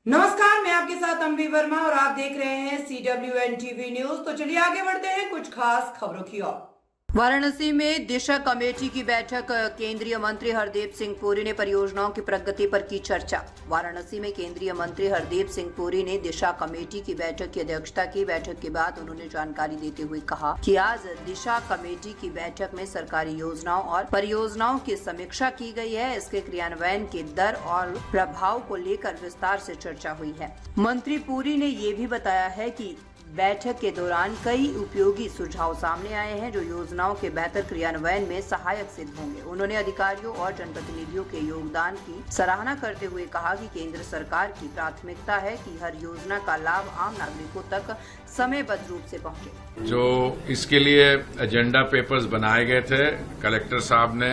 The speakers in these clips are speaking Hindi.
नमस्कार, मैं आपके साथ अम्बी वर्मा और आप देख रहे हैं CWN TV न्यूज। तो चलिए आगे बढ़ते हैं कुछ खास खबरों की ओर। वाराणसी में दिशा कमेटी की बैठक, केंद्रीय मंत्री हरदीप सिंह पुरी ने परियोजनाओं की प्रगति पर की चर्चा। वाराणसी में केंद्रीय मंत्री हरदीप सिंह पुरी ने दिशा कमेटी की बैठक की अध्यक्षता की। बैठक के बाद उन्होंने जानकारी देते हुए कहा कि आज दिशा कमेटी की बैठक में सरकारी योजनाओं और परियोजनाओं की समीक्षा की गई है। इसके क्रियान्वयन के दर और प्रभाव को लेकर विस्तार से चर्चा हुई है। मंत्री पुरी ने ये भी बताया है कि बैठक के दौरान कई उपयोगी सुझाव सामने आए हैं जो योजनाओं के बेहतर क्रियान्वयन में सहायक सिद्ध होंगे। उन्होंने अधिकारियों और जनप्रतिनिधियों के योगदान की सराहना करते हुए कहा कि केंद्र सरकार की प्राथमिकता है कि हर योजना का लाभ आम नागरिकों तक समयबद्ध रूप से पहुंचे। जो इसके लिए एजेंडा पेपर्स बनाए गए थे, कलेक्टर साहब ने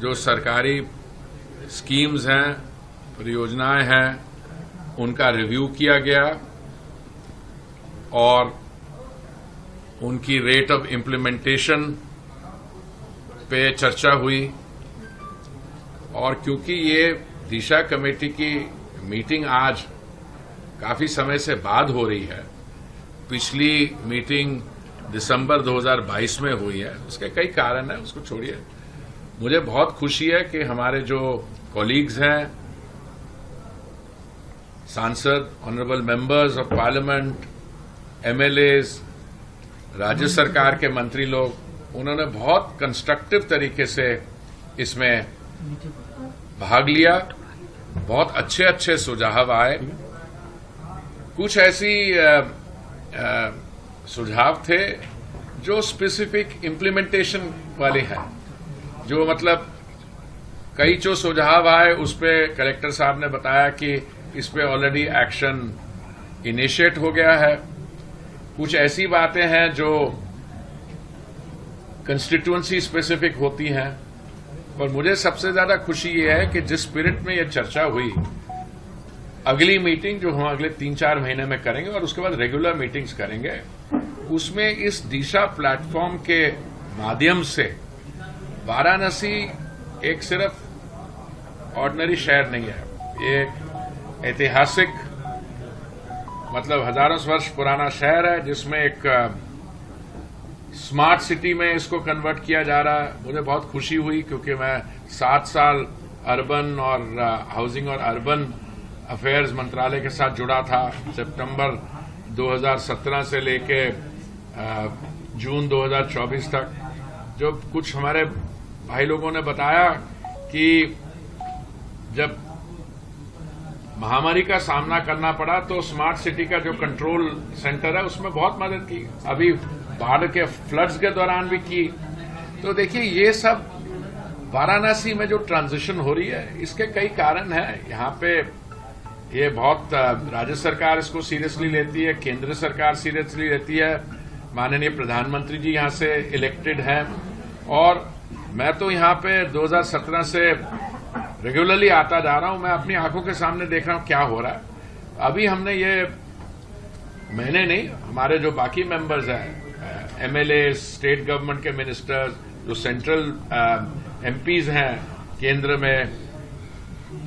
जो सरकारी स्कीम्स हैं, परियोजनाएं हैं, उनका रिव्यू किया गया और उनकी रेट ऑफ इम्प्लीमेंटेशन पे चर्चा हुई। और क्योंकि ये दिशा कमेटी की मीटिंग आज काफी समय से बाद हो रही है, पिछली मीटिंग दिसंबर 2022 में हुई है, उसके कई कारण हैं, उसको छोड़िए। मुझे बहुत खुशी है कि हमारे जो कॉलीग्स हैं, सांसद, honourable members of parliament, MLAs, राज्य सरकार के मंत्री लोग, उन्होंने बहुत कंस्ट्रक्टिव तरीके से इसमें भाग लिया। बहुत अच्छे अच्छे सुझाव आए। कुछ ऐसी सुझाव थे जो स्पेसिफिक इम्प्लीमेंटेशन वाले हैं, जो मतलब कई जो सुझाव आए उस पे कलेक्टर साहब ने बताया कि इस पे ऑलरेडी एक्शन इनिशिएट हो गया है। कुछ ऐसी बातें हैं जो कंस्टिट्यूएंसी स्पेसिफिक होती हैं। और मुझे सबसे ज्यादा खुशी ये है कि जिस स्पिरिट में ये चर्चा हुई, अगली मीटिंग जो हम अगले 3-4 महीने में करेंगे और उसके बाद रेगुलर मीटिंग्स करेंगे, उसमें इस दिशा प्लेटफॉर्म के माध्यम से वाराणसी एक सिर्फ ऑर्डिनरी शहर नहीं है, ये एक ऐतिहासिक, मतलब हजारों वर्ष पुराना शहर है जिसमें एक स्मार्ट सिटी में इसको कन्वर्ट किया जा रहा है। मुझे बहुत खुशी हुई क्योंकि मैं 7 साल अर्बन और हाउसिंग और अर्बन अफेयर्स मंत्रालय के साथ जुड़ा था। सितंबर 2017 से लेके जून 2024 तक। जो कुछ हमारे भाई लोगों ने बताया कि जब महामारी का सामना करना पड़ा तो स्मार्ट सिटी का जो कंट्रोल सेंटर है उसमें बहुत मदद की, अभी बाढ़ के फ्लड्स के दौरान भी की। तो देखिए, ये सब वाराणसी में जो ट्रांजिशन हो रही है, इसके कई कारण हैं। यहाँ पे ये बहुत राज्य सरकार इसको सीरियसली लेती है, केंद्र सरकार सीरियसली लेती है। माननीय प्रधानमंत्री जी यहाँ से इलेक्टेड हैं और मैं तो यहाँ पे 2017 से रेगुलरली आता जा रहा हूं। मैं अपनी आंखों के सामने देख रहा हूं क्या हो रहा है। अभी हमने ये, मैंने नहीं, हमारे जो बाकी मेंबर्स हैं, MLA, स्टेट गवर्नमेंट के मिनिस्टर्स, जो सेंट्रल MPs हैं केंद्र में,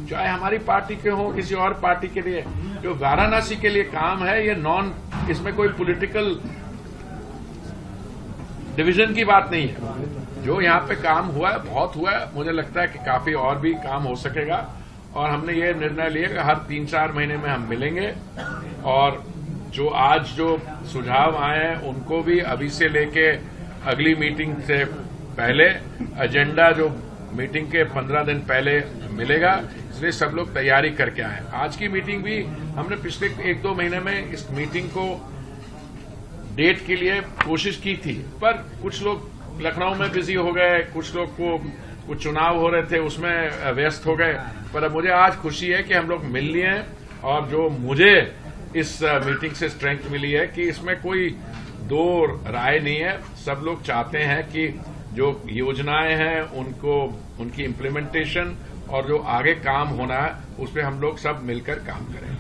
चाहे हमारी पार्टी के हों, किसी और पार्टी के लिए, जो वाराणसी के लिए काम है, ये इसमें कोई पॉलिटिकल डिवीजन की बात नहीं है। जो यहाँ पे काम हुआ है, बहुत हुआ है। मुझे लगता है कि काफी और भी काम हो सकेगा और हमने ये निर्णय लिया कि हर 3-4 महीने में हम मिलेंगे और जो आज जो सुझाव आए हैं उनको भी अभी से लेके अगली मीटिंग से पहले एजेंडा जो मीटिंग के 15 दिन पहले मिलेगा, इसलिए सब लोग तैयारी करके आए। आज की मीटिंग भी हमने पिछले 1-2 महीने में इस मीटिंग को डेट के लिए कोशिश की थी, पर कुछ लोग लखनऊ में बिजी हो गए, कुछ लोग को कुछ चुनाव हो रहे थे उसमें व्यस्त हो गए। पर अब मुझे आज खुशी है कि हम लोग मिल लिए हैं और जो मुझे इस मीटिंग से स्ट्रेंथ मिली है कि इसमें कोई दो राय नहीं है। सब लोग चाहते हैं कि जो योजनाएं हैं उनको, उनकी इम्प्लीमेंटेशन और जो आगे काम होना है उस पर हम लोग सब मिलकर काम करें।